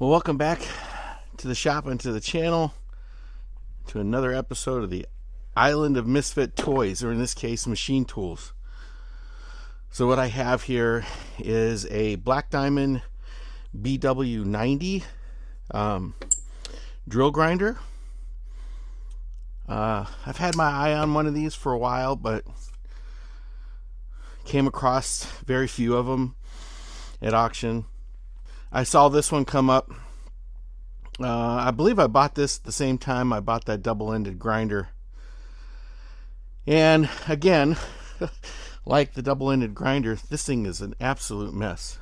Well, welcome back to the shop and to the channel, to another episode of the Island of Misfit Toys, or in this case, machine tools. So what I have here is a Black Diamond BW-90 drill grinder. I've had my eye on one of these for a while, but came across very few of them at auction. I saw this one come up. I believe I bought this at the same time I bought that double-ended grinder. And again, like the double-ended grinder, this thing is an absolute mess.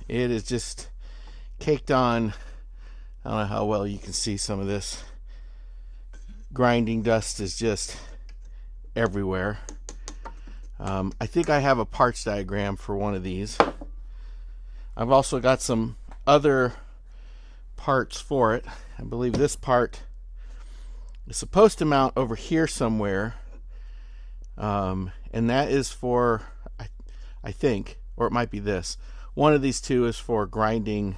It is just caked on. I don't know how well you can see some of this. Grinding dust is just everywhere. I think I have a parts diagram for one of these. I've also got some other parts for it. I believe this part is supposed to mount over here somewhere, and that is for, I think, or it might be this. One of these two is for grinding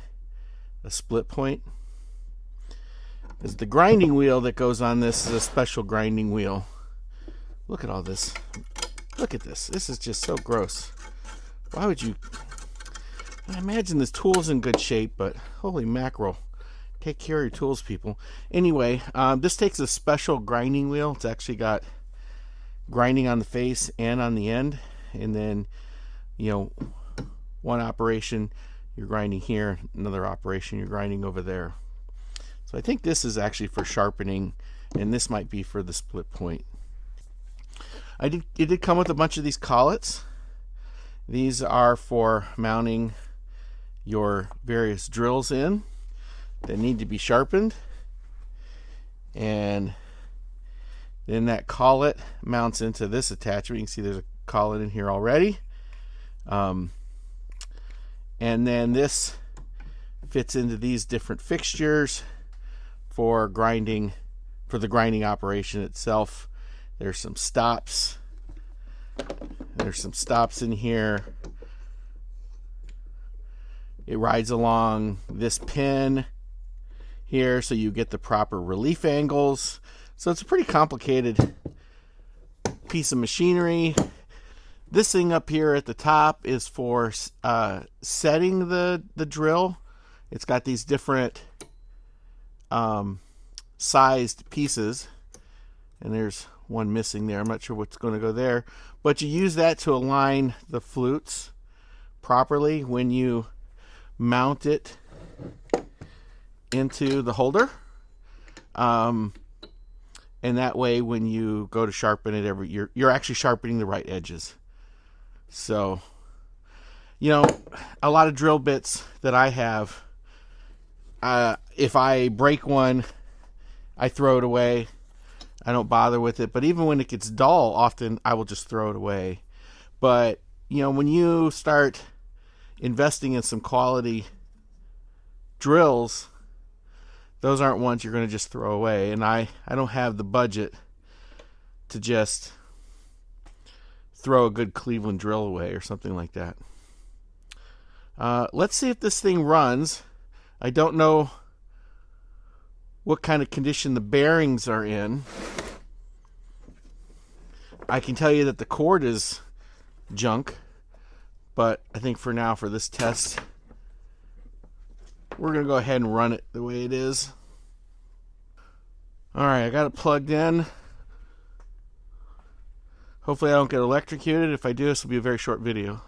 a split point. Because the grinding wheel that goes on this is a special grinding wheel. Look at all this. Look at this. This is just so gross. Why would you... I imagine this tool's in good shape, but holy mackerel. Take care of your tools, people. Anyway, this takes a special grinding wheel. It's actually got grinding on the face and on the end. And then, you know, one operation you're grinding here, another operation you're grinding over there. So I think this is actually for sharpening, and this might be for the split point. It did come with a bunch of these collets. These are for mounting your various drills in that need to be sharpened, and then that collet mounts into this attachment. You can see there's a collet in here already, and then this fits into these different fixtures for grinding, for the grinding operation itself. There's some stops. There's some stops in here. It rides along this pin here so you get the proper relief angles. So it's a pretty complicated piece of machinery. This thing up here at the top is for setting the drill. It's got these different sized pieces, and there's one missing there. I'm not sure what's going to go there, but you use that to align the flutes properly when you mount it into the holder, and that way when you go to sharpen it, you're actually sharpening the right edges. So, you know, a lot of drill bits that I have, if I break one, I throw it away. I don't bother with it. But even when it gets dull, often I will just throw it away. But, you know, when you start investing in some quality drills, those aren't ones you're going to just throw away. And I don't have the budget to just throw a good Cleveland drill away or something like that. Let's see if this thing runs. I don't know what kind of condition the bearings are in. I can tell you that the cord is junk, but I think for now, for this test, we're going to go ahead and run it the way it is. Alright, I got it plugged in. Hopefully I don't get electrocuted. If I do, this will be a very short video.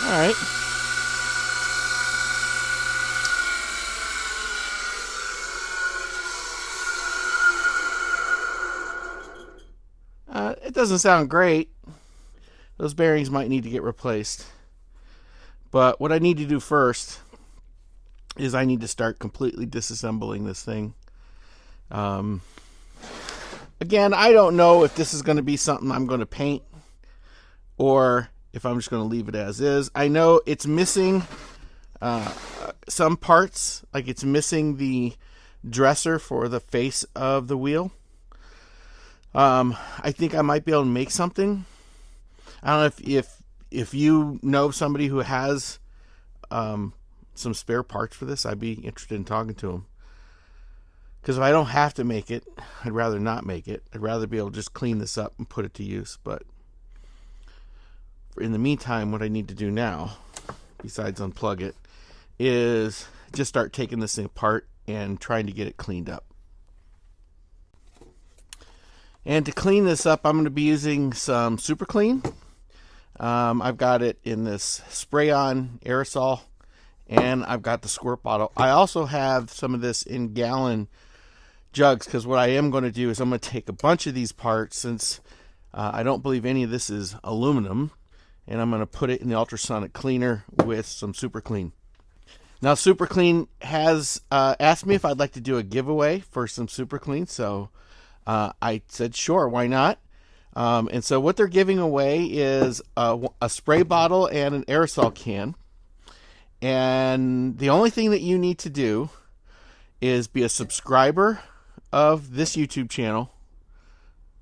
Alright. It doesn't sound great. Those bearings might need to get replaced. But what I need to do first is I need to start completely disassembling this thing. Again, I don't know if this is going to be something I'm going to paint or if I'm just going to leave it as is. I know it's missing some parts, like it's missing the dresser for the face of the wheel. I think I might be able to make something. I don't know if you know somebody who has some spare parts for this, I'd be interested in talking to them. Because if I don't have to make it, I'd rather not make it. I'd rather be able to just clean this up and put it to use. But in the meantime, what I need to do now, besides unplug it, is just start taking this thing apart and trying to get it cleaned up. And to clean this up, I'm going to be using some Super Clean. I've got it in this spray-on aerosol, and I've got the squirt bottle. I also have some of this in gallon jugs, because what I am going to do is I'm going to take a bunch of these parts, since I don't believe any of this is aluminum, and I'm going to put it in the ultrasonic cleaner with some Super Clean. Now, Super Clean has asked me if I'd like to do a giveaway for some Super Clean, so I said sure, why not? And so what they're giving away is a spray bottle and an aerosol can. And the only thing that you need to do is be a subscriber of this YouTube channel,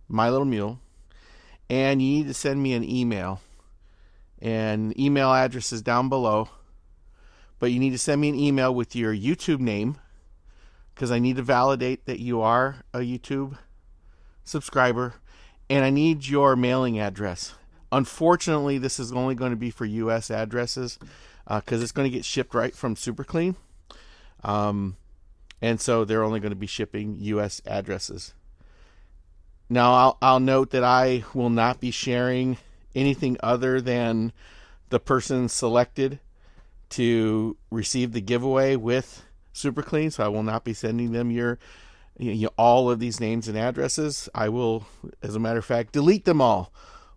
My Little Mule, and you need to send me an email. And the email address is down below. But you need to send me an email with your YouTube name, because I need to validate that you are a YouTube subscriber, and I need your mailing address. Unfortunately, this is only going to be for US addresses, because it's going to get shipped right from Super Clean, and so they're only going to be shipping US addresses. Now, I'll note that I will not be sharing anything other than the person selected to receive the giveaway with Super Clean, so I will not be sending them all of these names and addresses. I will, as a matter of fact, delete them all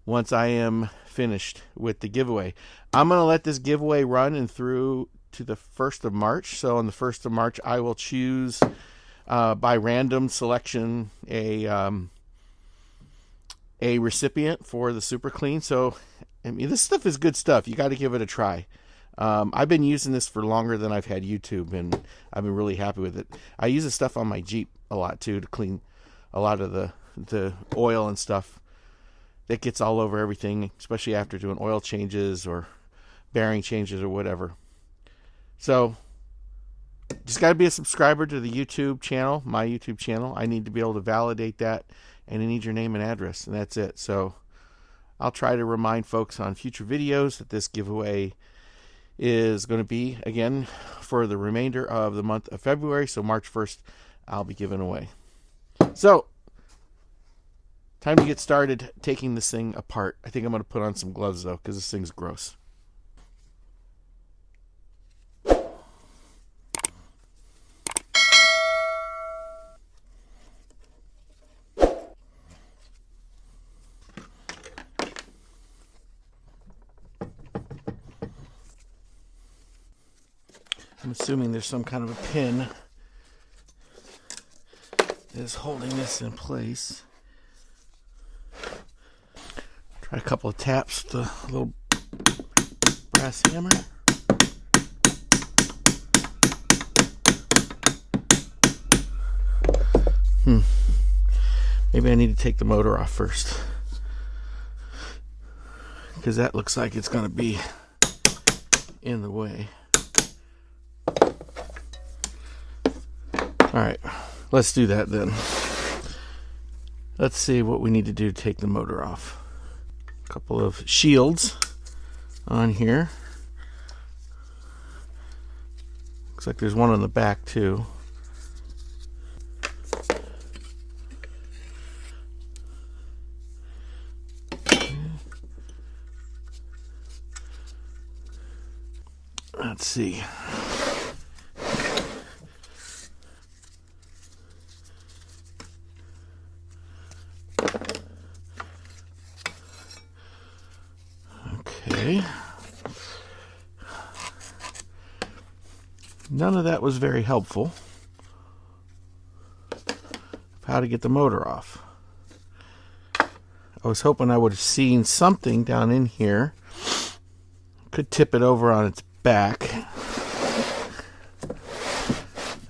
once I am finished with the giveaway. I'm going to let this giveaway run and through to the 1st of March. So on the 1st of March, I will choose by random selection a recipient for the Super Clean. So, I mean, this stuff is good stuff. You got to give it a try. I've been using this for longer than I've had YouTube, and I've been really happy with it. I use this stuff on my Jeep a lot too, to clean a lot of the oil and stuff that gets all over everything, especially after doing oil changes or bearing changes or whatever. So just got to be a subscriber to the YouTube channel, my YouTube channel. I need to be able to validate that, and I need your name and address, and that's it. So I'll try to remind folks on future videos that this giveaway is going to be, again, for the remainder of the month of February. So March 1st, I'll be giving away. So, time to get started taking this thing apart. I think I'm going to put on some gloves, though, because this thing's gross. I'm assuming there's some kind of a pin that is holding this in place. Try a couple of taps with the little brass hammer. Maybe I need to take the motor off first, because that looks like it's going to be in the way. Alright, let's do that then. Let's see what we need to do to take the motor off. A couple of shields on here. Looks like there's one on the back too. Let's see. Okay. None of that was very helpful. How to get the motor off. I was hoping I would have seen something down in here. Could tip it over on its back.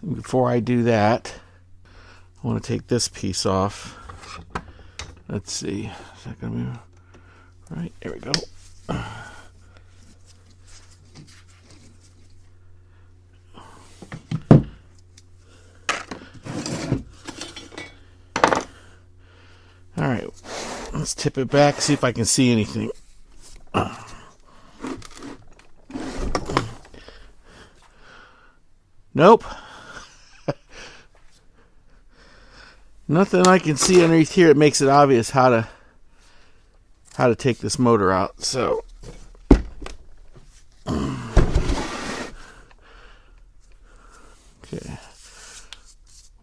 Before I do that, I want to take this piece off. Let's see. Is that going to be right? There we go. All right, let's tip it back, see if I can see anything. Nope. Nothing I can see underneath here. It makes it obvious how to take this motor out. So okay,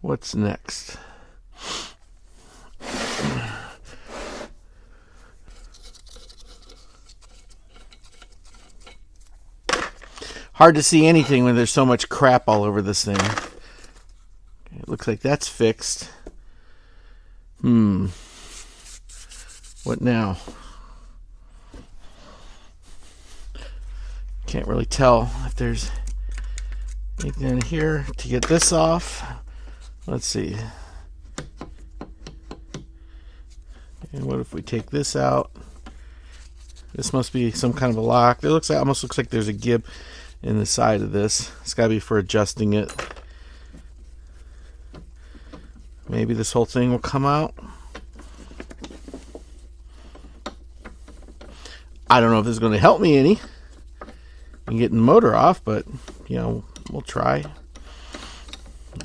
what's next? Hard to see anything when there's so much crap all over this thing. Okay, it looks like that's fixed. What now? Can't really tell if there's anything in here to get this off. Let's see. And what if we take this out? This must be some kind of a lock. It looks like, almost looks like there's a gib in the side of this. It's got to be for adjusting it. Maybe this whole thing will come out. I don't know if this is going to help me any in getting the motor off, but you know, we'll try.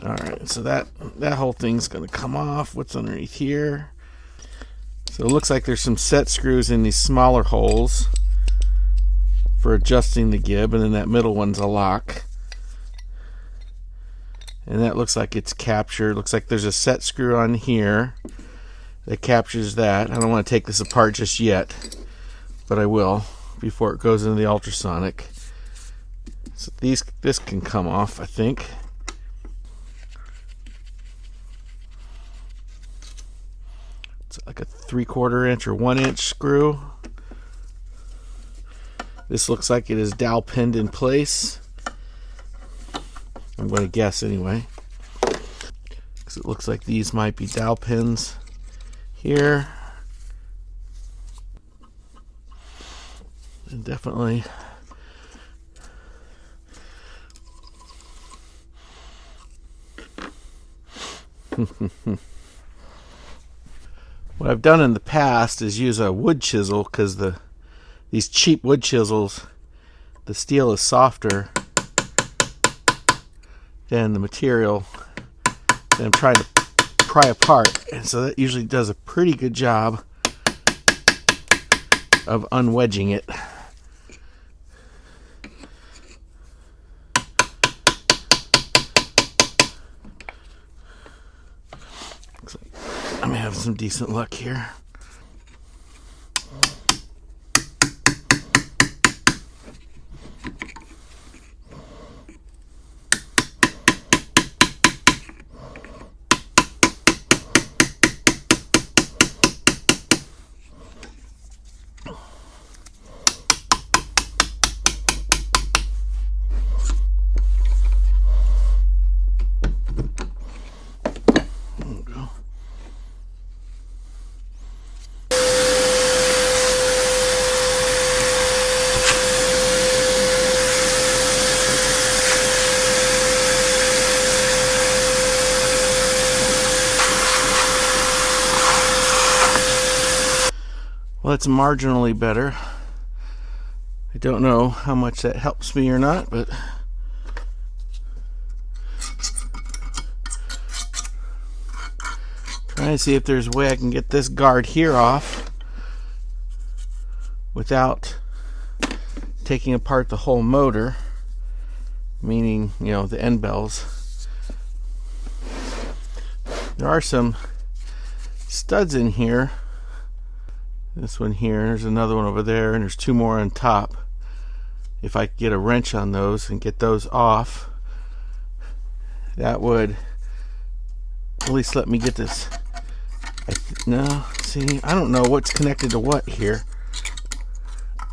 All right, so that whole thing's going to come off. What's underneath here? So it looks like there's some set screws in these smaller holes for adjusting the gib, and then that middle one's a lock. And that looks like it's captured. Looks like there's a set screw on here that captures that. I don't want to take this apart just yet, but I will before it goes into the ultrasonic. So this can come off, I think. It's like a 3/4 inch or 1 inch screw. This looks like it is dowel pinned in place. I'm going to guess anyway, because it looks like these might be dowel pins here. And definitely what I've done in the past is use a wood chisel, because these cheap wood chisels, the steel is softer than the material that I'm trying to pry apart, and so that usually does a pretty good job of unwedging it. Looks like I'm having some decent luck here. Well, it's marginally better. I don't know how much that helps me or not, but trying to see if there's a way I can get this guard here off without taking apart the whole motor, meaning, you know, the end bells. There are some studs in here. This one here, there's another one over there, and there's two more on top. If I could get a wrench on those and get those off, that would at least let me get this. No, see, I don't know what's connected to what here.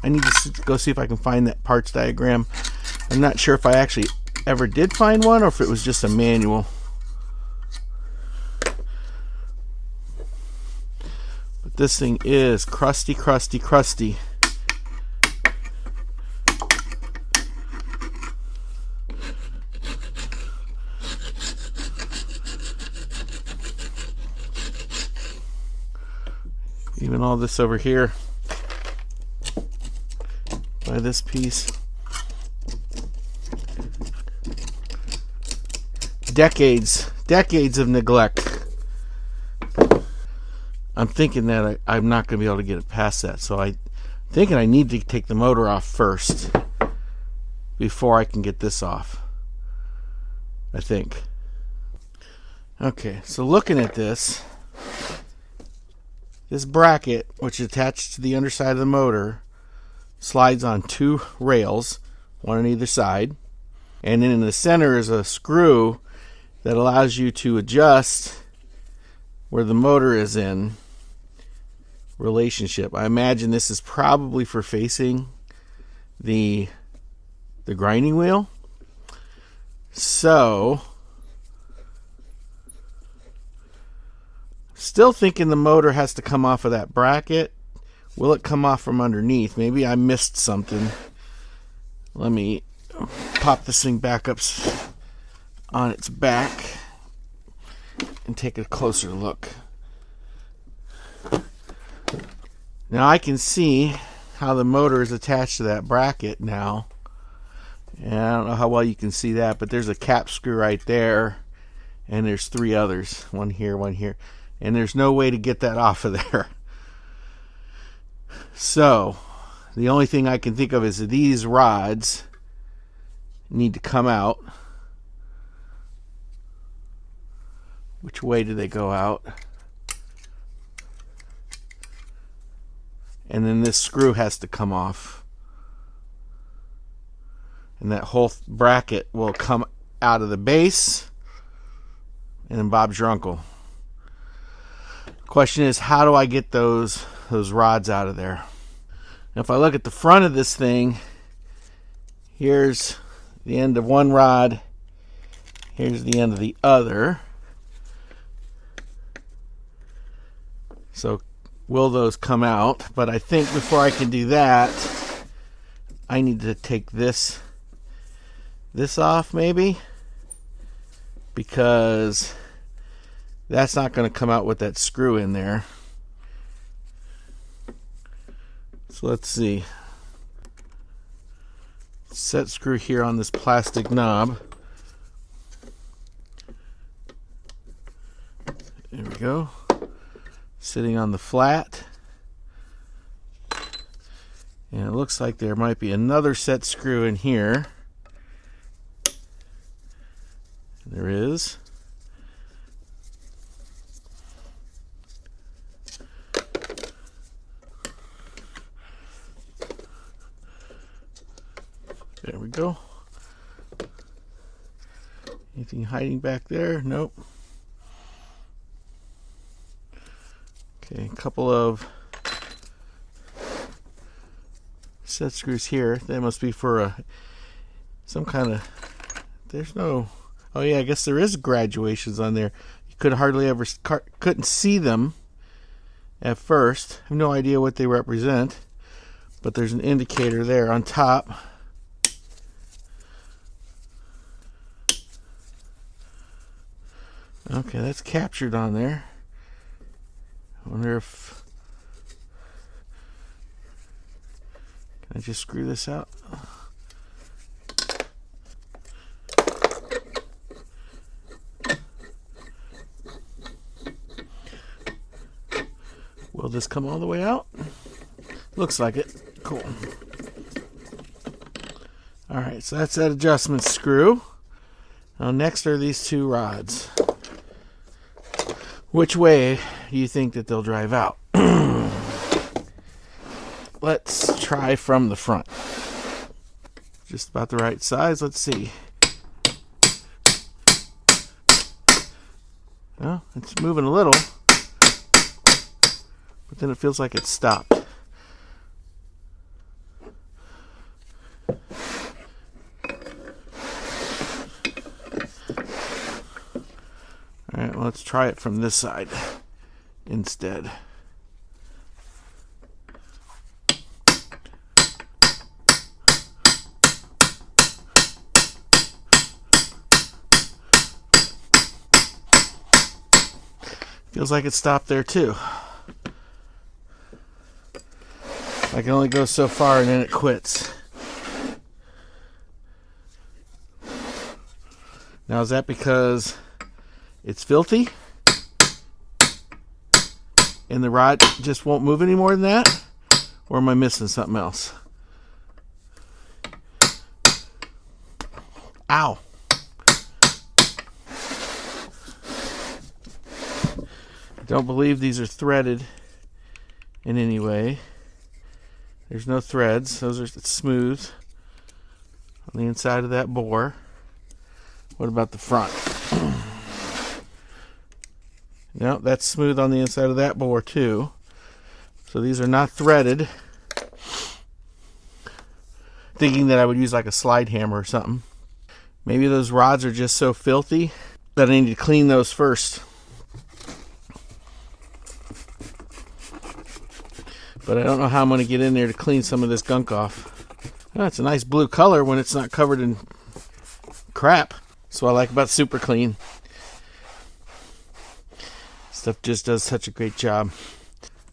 I need to go see if I can find that parts diagram. I'm not sure if I actually ever did find one or if it was just a manual. But this thing is crusty, crusty, crusty. Even all this over here by this piece. Decades of neglect. I'm thinking that I'm not going to be able to get it past that, so I'm thinking I need to take the motor off first before I can get this off, I think. Okay, so looking at this bracket, which is attached to the underside of the motor, slides on two rails, one on either side, and then in the center is a screw that allows you to adjust where the motor is in relationship. I imagine this is probably for facing the grinding wheel. So still thinking the motor has to come off of that bracket. Will it come off from underneath? Maybe I missed something. Let me pop this thing back up on its back and take a closer look. Now I can see how the motor is attached to that bracket now. And I don't know how well you can see that, but there's a cap screw right there, and there's three others. One here, one here. And there's no way to get that off of there. So the only thing I can think of is that these rods need to come out. Which way do they go out? And then this screw has to come off. And that whole bracket will come out of the base. And then Bob's your uncle. Question is, how do I get those rods out of there? Now, if I look at the front of this thing, here's the end of one rod. Here's the end of the other. So will those come out? But I think before I can do that, I need to take this off maybe, because that's not going to come out with that screw in there. So let's see. Set screw here on this plastic knob. There we go. Sitting on the flat. And it looks like there might be another set screw in here. There is. There we go. Anything hiding back there? Nope. Okay, a couple of set screws here. That must be for some kind of. There's no. Oh yeah, I guess there is graduations on there. You could hardly ever couldn't see them at first. I have no idea what they represent, but there's an indicator there on top. Okay, that's captured on there. I wonder if... Can I just screw this out? Will this come all the way out? Looks like it. Cool. Alright, so that's that adjustment screw. Now next are these two rods. Which way do you think that they'll drive out? Let's try from the front. Just about the right size. Let's see. Well, it's moving a little, but then it feels like it's stopped. Alright, well, let's try it from this side instead. Feels like it stopped there too. I can only go so far and then it quits. Now, is that because it's filthy and the rod just won't move any more than that? Or am I missing something else? Ow. I don't believe these are threaded in any way. There's no threads. Those are smooth on the inside of that bore. What about the front? No, that's smooth on the inside of that bore too. So these are not threaded. Thinking that I would use like a slide hammer or something. Maybe those rods are just so filthy that I need to clean those first. But I don't know how I'm going to get in there to clean some of this gunk off. Oh, it's a nice blue color when it's not covered in crap. That's what I like about Super Clean. Stuff just does such a great job.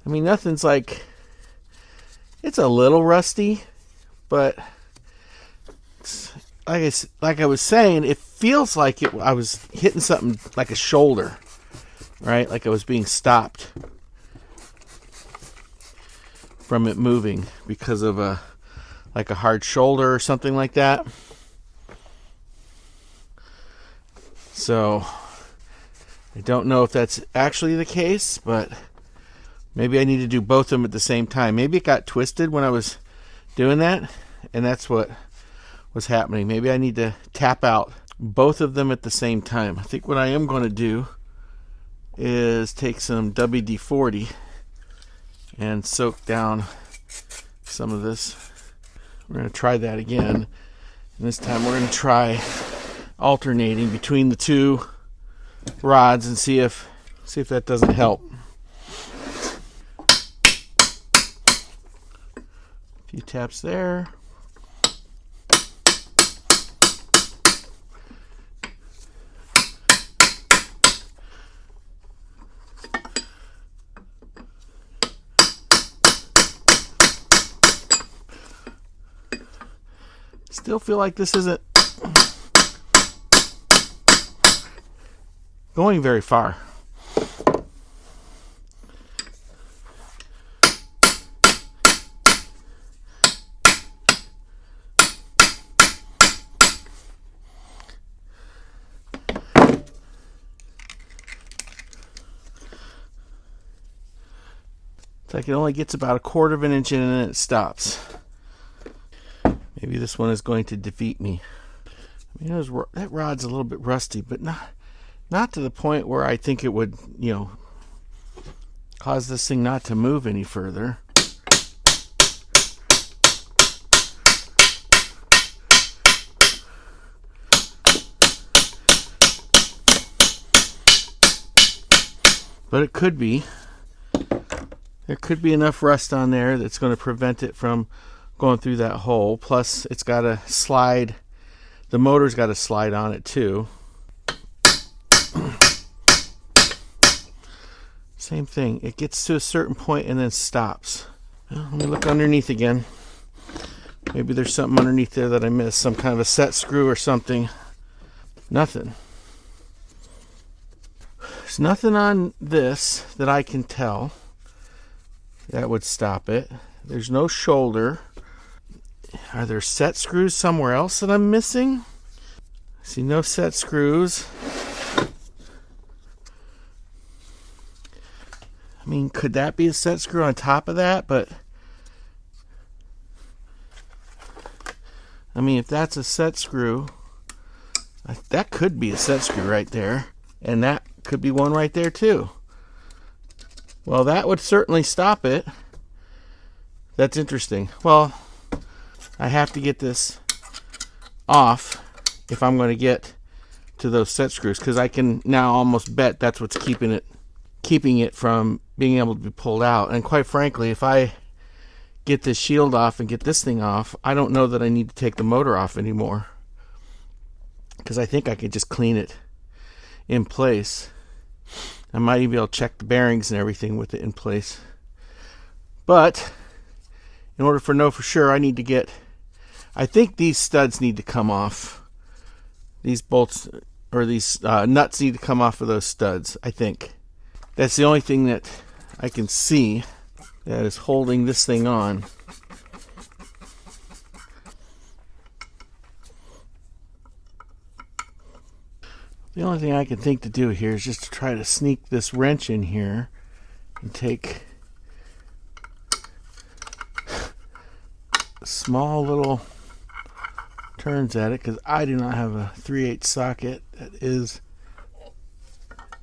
I mean, nothing's like... It's a little rusty, but... Like I was saying, it feels like I was hitting something like a shoulder, right? Like I was being stopped from it moving because of a hard shoulder or something like that. So I don't know if that's actually the case, but maybe I need to do both of them at the same time. Maybe it got twisted when I was doing that, and that's what was happening. Maybe I need to tap out both of them at the same time. I think what I am going to do is take some WD-40 and soak down some of this. We're going to try that again. And this time we're going to try alternating between the two rods and see if that doesn't help. A few taps there. Still feel like this isn't going very far. It's like it only gets about 1/4 of an inch in and then it stops. Maybe this one is going to defeat me. I mean, that rod's a little bit rusty, but not to the point where I think it would, cause this thing not to move any further. But it could be. There could be enough rust on there that's going to prevent it from going through that hole. Plus, it's got to slide. The motor's got to slide on it too. Same thing. It gets to a certain point and then stops. Well, let me look underneath again. Maybe there's something underneath there that I missed. Some kind of a set screw or something. Nothing. There's nothing on this that I can tell that would stop it. There's no shoulder. Are there set screws somewhere else that I'm missing? I see no set screws. I mean, could that be a set screw on top of that? But I mean, if that's a set screw, that could be a set screw right there. And that could be one right there too. Well, that would certainly stop it. That's interesting. Well, I have to get this off if I'm going to get to those set screws, because I can now almost bet that's what's keeping it from being able to be pulled out. And quite frankly, if I get this shield off and get this thing off, I don't know that I need to take the motor off anymore, because I think I could just clean it in place. I might even be able to check the bearings and everything with it in place. But in order for know for sure, I need to get, I think these studs need to come off. These bolts, or these nuts need to come off of those studs, I think. That's the only thing that I can see that is holding this thing on. The only thing I can think to do here is just to try to sneak this wrench in here and take small little turns at it, because I do not have a 3/8 socket that is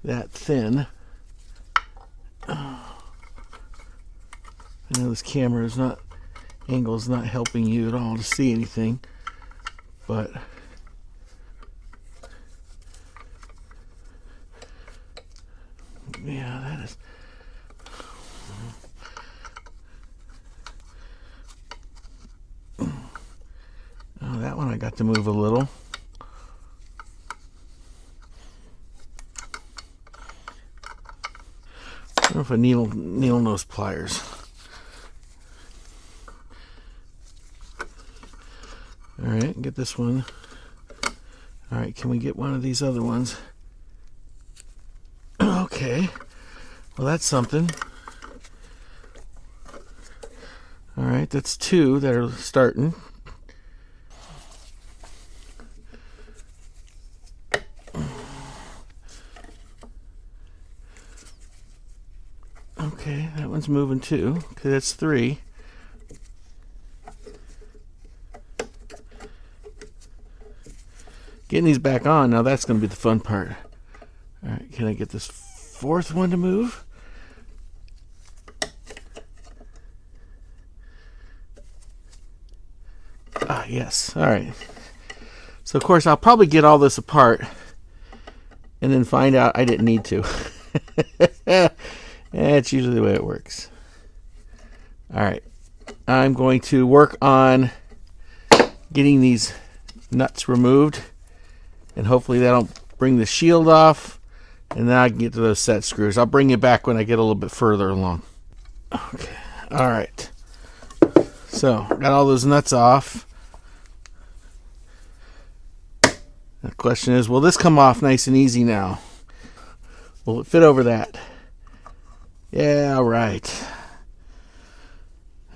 that thin. I know this camera is not, angle is not helping you at all to see anything, but yeah, that is. Oh, that one I got to move a little. I don't know if a needle nose pliers. All right, get this one. All right, can we get one of these other ones? Okay, well that's something. All right, that's two that are starting. Okay, that one's moving too. Okay, that's three. Getting these back on, now that's going to be the fun part. All right, can I get this fourth one to move? Ah, yes. All right. So, of course, I'll probably get all this apart and then find out I didn't need to. That's usually the way it works. All right. I'm going to work on getting these nuts removed, and hopefully that'll bring the shield off, and then I can get to those set screws. I'll bring you back when I get a little bit further along. Okay. All right. So, got all those nuts off. The question is, will this come off nice and easy now? Will it fit over that? Yeah, right.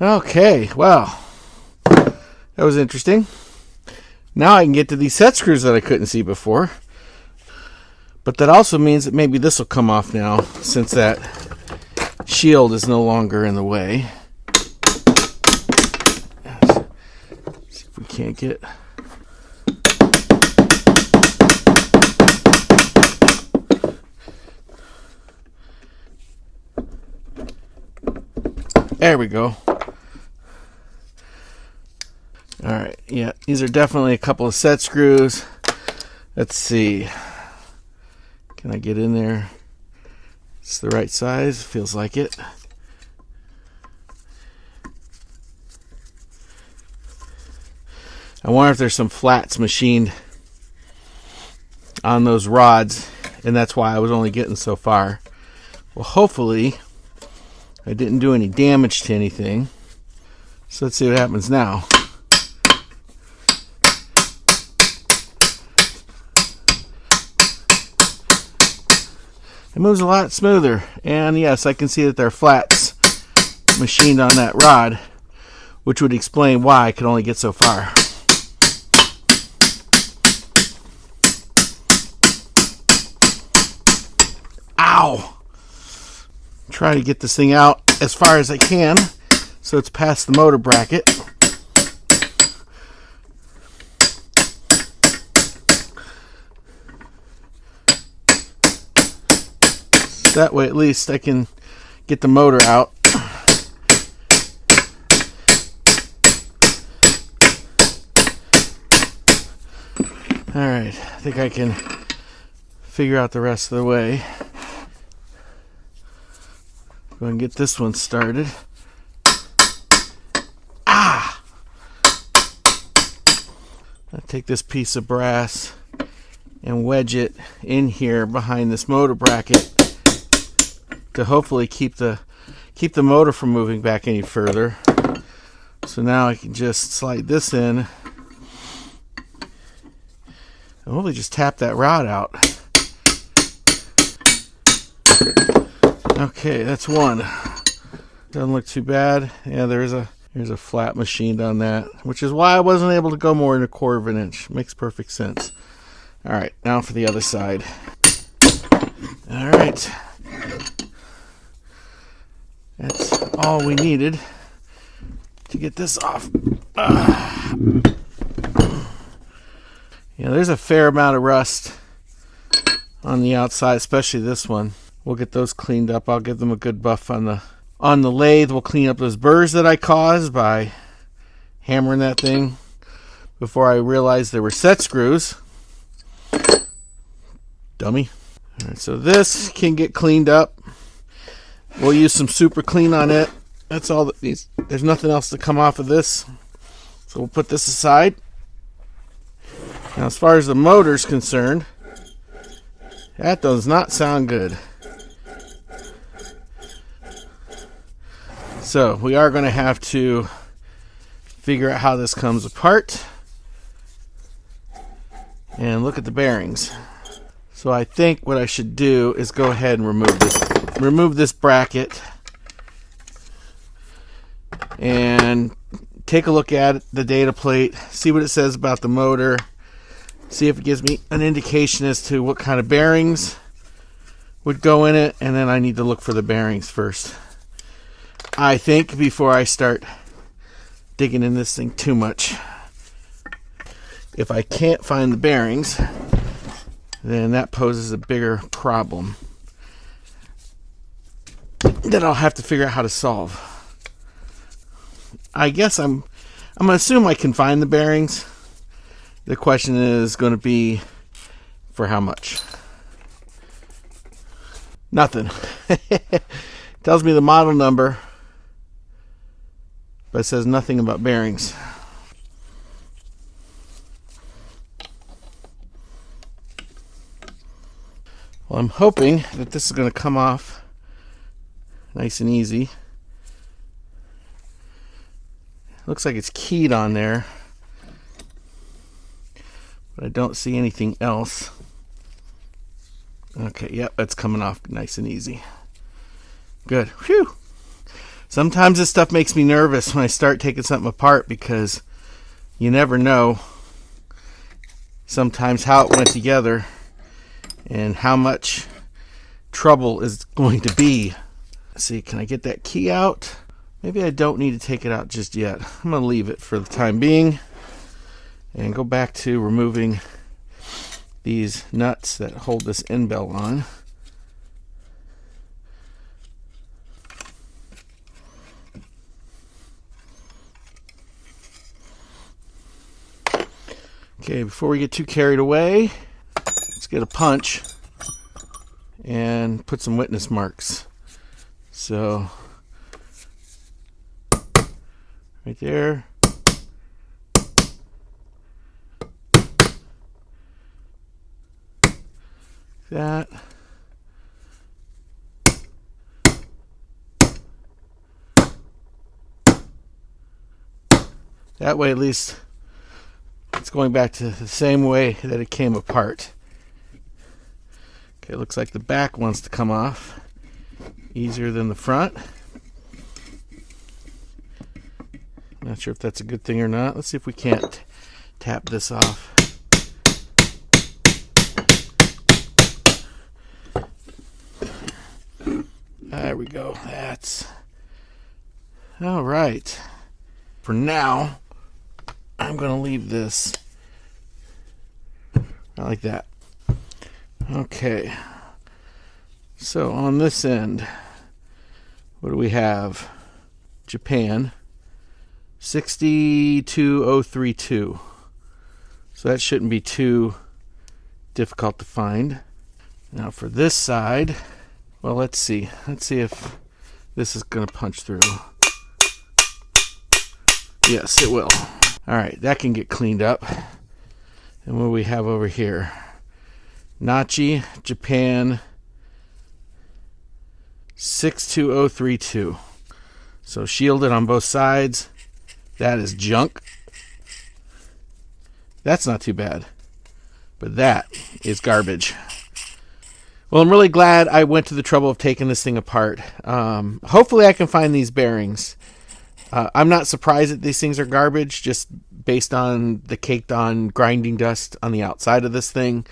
Okay, well, that was interesting. Now I can get to these set screws that I couldn't see before. But that also means that maybe this will come off now, since that shield is no longer in the way. Let's see if we can't get... There we go. Alright, yeah, these are definitely a couple of set screws. Let's see. Can I get in there? It's the right size, feels like it. I wonder if there's some flats machined on those rods, and that's why I was only getting so far. Well, hopefully I didn't do any damage to anything. So let's see what happens now. It moves a lot smoother, and yes, I can see that there are flats machined on that rod, which would explain why I could only get so far. Ow! Try to get this thing out as far as I can so it's past the motor bracket. That way at least I can get the motor out. Alright, I think I can figure out the rest of the way. Go and get this one started. Ah! I'll take this piece of brass and wedge it in here behind this motor bracket to hopefully keep the motor from moving back any further. So now I can just slide this in and hopefully just tap that rod out. Okay, that's one. Doesn't look too bad. Yeah, there's a flat machined on that, which is why I wasn't able to go more than 1/4 of an inch. Makes perfect sense. All right, now for the other side. All right. That's all we needed to get this off. Yeah, there's a fair amount of rust on the outside, especially this one. We'll get those cleaned up. I'll give them a good buff on the lathe. We'll clean up those burrs that I caused by hammering that thing before I realized there were set screws. Dummy. All right, so this can get cleaned up. We'll use some super clean on it. That's all that needs. There's nothing else to come off of this. So we'll put this aside. Now, as far as the motor's concerned, that does not sound good. So we are going to have to figure out how this comes apart and look at the bearings. So I think what I should do is go ahead and remove this bracket and take a look at the data plate, see what it says about the motor, see if it gives me an indication as to what kind of bearings would go in it, and then I need to look for the bearings first, I think, before I start digging in this thing too much. If I can't find the bearings, then that poses a bigger problem that I'll have to figure out how to solve. I guess I'm going to assume I can find the bearings. The question is going to be for how much. Nothing. Tells me the model number, but it says nothing about bearings. Well, I'm hoping that this is going to come off nice and easy. Looks like it's keyed on there, but I don't see anything else. Okay, yep, that's coming off nice and easy. Good. Phew. Sometimes this stuff makes me nervous when I start taking something apart, because you never know sometimes how it went together and how much trouble is going to be. Let's see, can I get that key out? Maybe I don't need to take it out just yet. I'm going to leave it for the time being and go back to removing these nuts that hold this end bell on. Okay, before we get too carried away, let's get a punch and put some witness marks. So, right there. That. That way, at least, it's going back to the same way that it came apart. Okay, it looks like the back wants to come off easier than the front. Not sure if that's a good thing or not. Let's see if we can't tap this off. There we go. That's all right. For now, I'm going to leave this like that. Okay. So on this end, what do we have? Japan 62032. So that shouldn't be too difficult to find. Now for this side, well, let's see. Let's see if this is going to punch through. Yes, it will. All right, that can get cleaned up. And what do we have over here? Nachi, Japan 62032. So shielded on both sides. That is junk. That's not too bad. But that is garbage. Well, I'm really glad I went to the trouble of taking this thing apart. Hopefully I can find these bearings. I'm not surprised that these things are garbage, just based on the caked on grinding dust on the outside of this thing.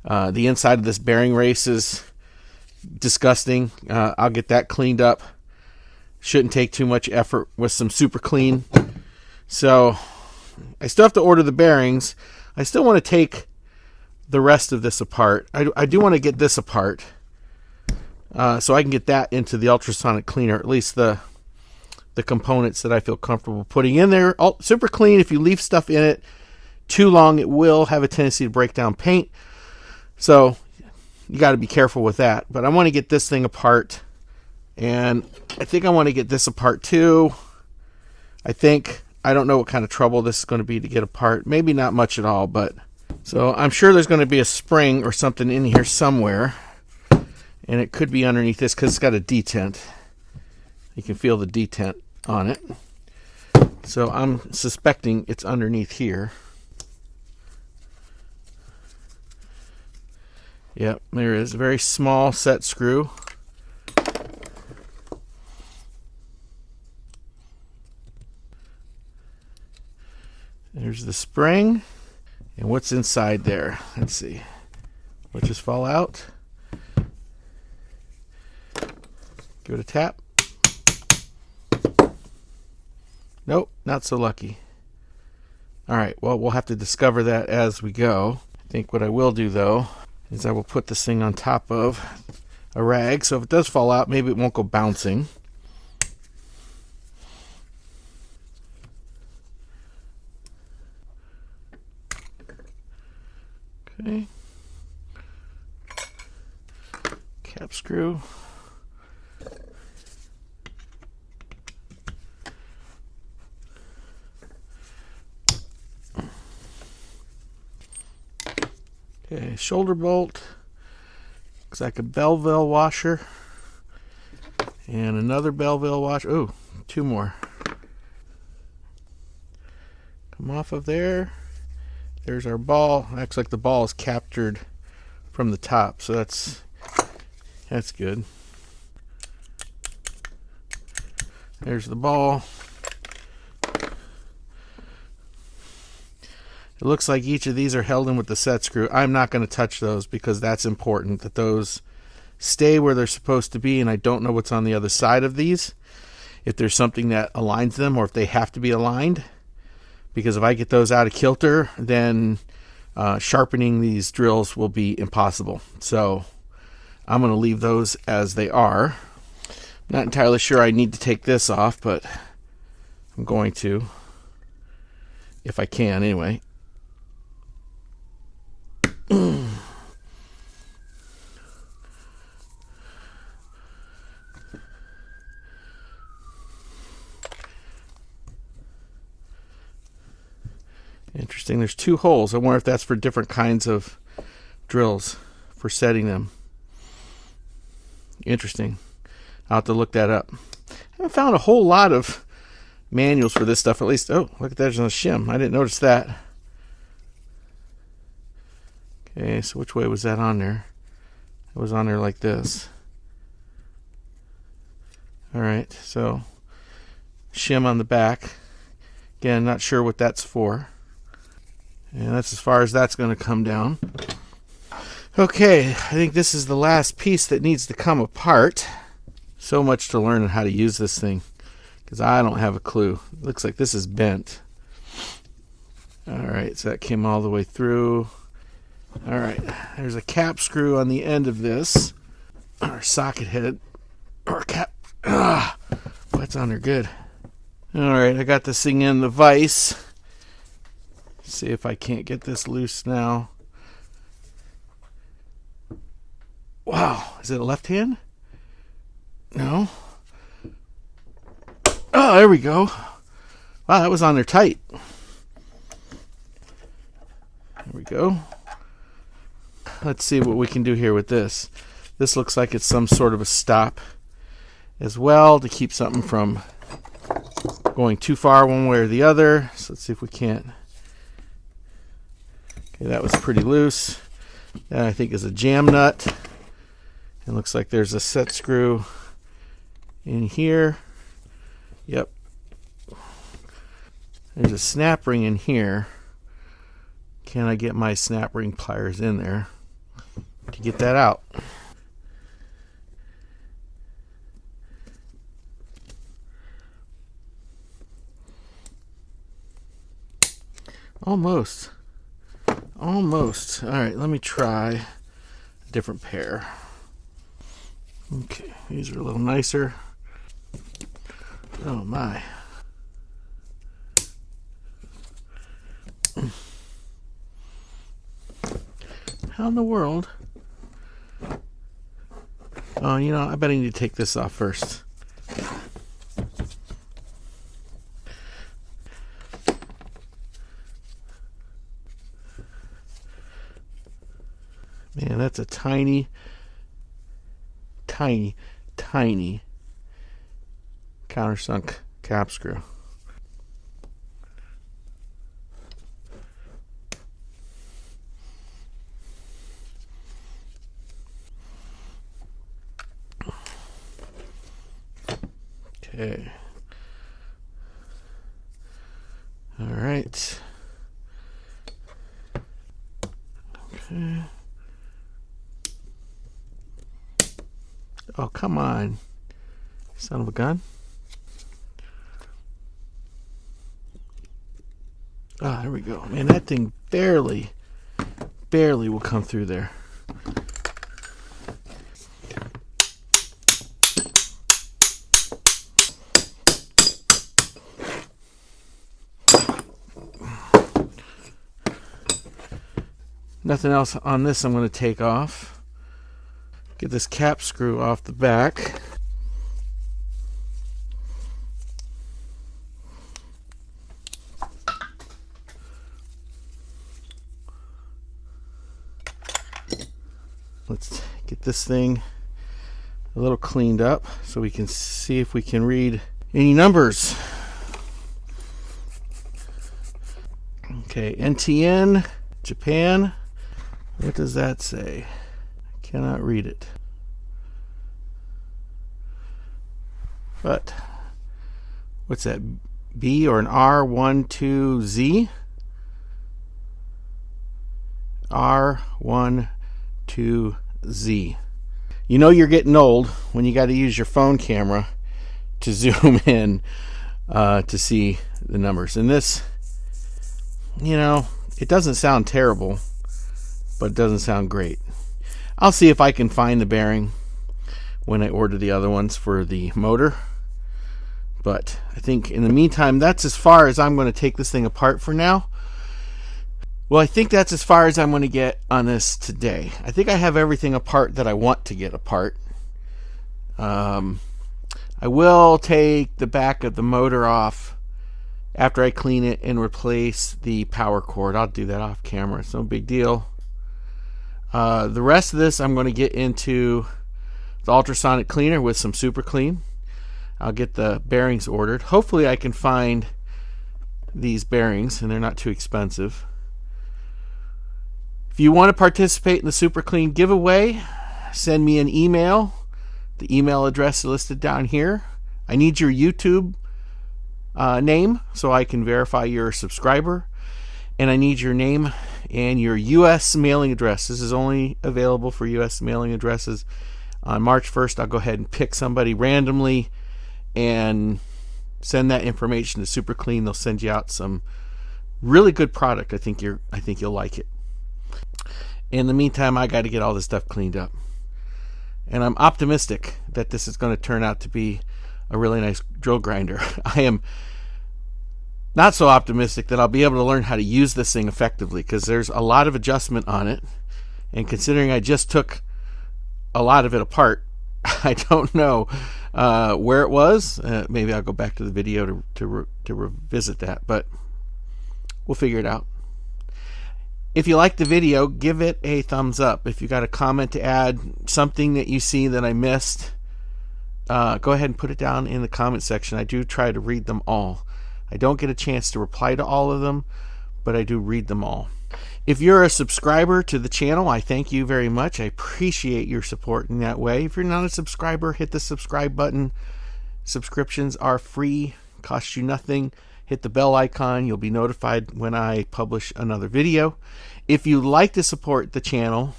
The inside of this bearing race is disgusting. I'll get that cleaned up. Shouldn't take too much effort with some super clean. So I still have to order the bearings. I still want to take the rest of this apart. I do want to get this apart so I can get that into the ultrasonic cleaner, at least the components that I feel comfortable putting in there. Super clean. If you leave stuff in it too long, it will have a tendency to break down paint. So you got to be careful with that. But I want to get this thing apart, and I think I want to get this apart too. I don't know what kind of trouble this is going to be to get apart. Maybe not much at all, but so I'm sure there's going to be a spring or something in here somewhere, and it could be underneath this because it's got a detent. You can feel the detent on it. So I'm suspecting it's underneath here. Yep, there is a very small set screw. There's the spring. And what's inside there? Let's see. Will it just fall out? Give it a tap. Nope, not so lucky. Alright, well, we'll have to discover that as we go. I think what I will do, though, is I will put this thing on top of a rag. So if it does fall out, maybe it won't go bouncing. Okay. Cap screw. Okay, shoulder bolt. Looks like a Belleville washer. And another Belleville washer. Oh, two more. Come off of there. There's our ball. Looks like the ball is captured from the top, so that's good. There's the ball. It looks like each of these are held in with the set screw. I'm not going to touch those because that's important that those stay where they're supposed to be, and I don't know what's on the other side of these. If there's something that aligns them or if they have to be aligned. Because if I get those out of kilter, then sharpening these drills will be impossible. So I'm going to leave those as they are. Not entirely sure I need to take this off, but I'm going to, if I can anyway. Interesting. There's two holes. I wonder if that's for different kinds of drills for setting them. Interesting. I'll have to look that up. I haven't found a whole lot of manuals for this stuff, at least. Oh, look at that. There's a shim. I didn't notice that. Okay, so which way was that on there? It was on there like this. Alright, so shim on the back. Again, not sure what that's for. And that's as far as that's going to come down. Okay, I think this is the last piece that needs to come apart. So much to learn on how to use this thing, because I don't have a clue. It looks like this is bent. Alright, so that came all the way through. Alright, there's a cap screw on the end of this. Or socket head. Or cap. That's on there good. Alright, I got this thing in the vise. See if I can't get this loose now. Wow, is it a left hand? No. Oh, there we go. Wow, that was on there tight. There we go. Let's see what we can do here with this. This looks like it's some sort of a stop as well to keep something from going too far one way or the other. So let's see if we can't. Okay, that was pretty loose. That I think is a jam nut. It looks like there's a set screw in here. Yep. There's a snap ring in here. Can I get my snap ring pliers in there to get that out? Almost. Almost. All right, let me try a different pair. Okay, these are a little nicer. Oh my. How in the world? Oh, you know, I bet I need to take this off first. Man, that's a tiny countersunk cap screw. Okay. All right. Okay. Oh, come on. Son of a gun. Ah, there we go. Man, that thing barely will come through there. Nothing else on this I'm going to take off. Get this cap screw off the back. Let's get this thing a little cleaned up so we can see if we can read any numbers. Okay, NTN, Japan. What does that say? I cannot read it. But what's that? B or an R12Z? R12Z. You know you're getting old when you got to use your phone camera to zoom in to see the numbers. And this, you know, it doesn't sound terrible, but it doesn't sound great. I'll see if I can find the bearing when I order the other ones for the motor. But I think in the meantime, that's as far as I'm going to take this thing apart for now. Well, I think that's as far as I'm going to get on this today. I think I have everything apart that I want to get apart. I will take the back of the motor off after I clean it and replace the power cord. I'll do that off camera. It's no big deal. The rest of this I'm going to get into the ultrasonic cleaner with some super clean. I'll get the bearings ordered. Hopefully I can find these bearings and they're not too expensive. If you want to participate in the super clean giveaway, send me an email. The email address is listed down here. I need your YouTube name so I can verify you're a subscriber. And I need your name and your U.S. mailing address. This is only available for U.S. mailing addresses. On March 1st, I'll go ahead and pick somebody randomly and send that information to Super Clean. They'll send you out some really good product. I think you'll like it. In the meantime, I got to get all this stuff cleaned up. And I'm optimistic that this is going to turn out to be a really nice drill grinder. I am not so optimistic that I'll be able to learn how to use this thing effectively, because there's a lot of adjustment on it. And considering I just took a lot of it apart, I don't know where it was. Maybe I'll go back to the video to revisit that, but we'll figure it out. If you like the video, give it a thumbs up. If you got a comment to add, something that you see that I missed, go ahead and put it down in the comment section. I do try to read them all. I don't get a chance to reply to all of them, but I do read them all. If you're a subscriber to the channel, I thank you very much. I appreciate your support in that way. If you're not a subscriber, hit the subscribe button. Subscriptions are free, cost you nothing. Hit the bell icon. You'll be notified when I publish another video. If you'd like to support the channel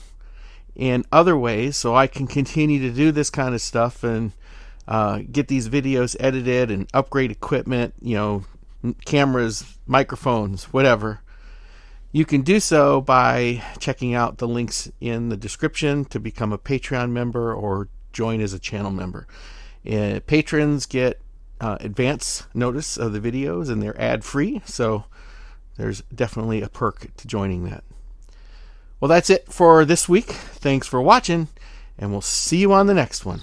in other ways so I can continue to do this kind of stuff and get these videos edited and upgrade equipment, cameras, microphones, whatever, you can do so by checking out the links in the description to become a Patreon member or join as a channel member. Patrons get advance notice of the videos, and they're ad-free, so there's definitely a perk to joining that. Well, that's it for this week. Thanks for watching, and we'll see you on the next one.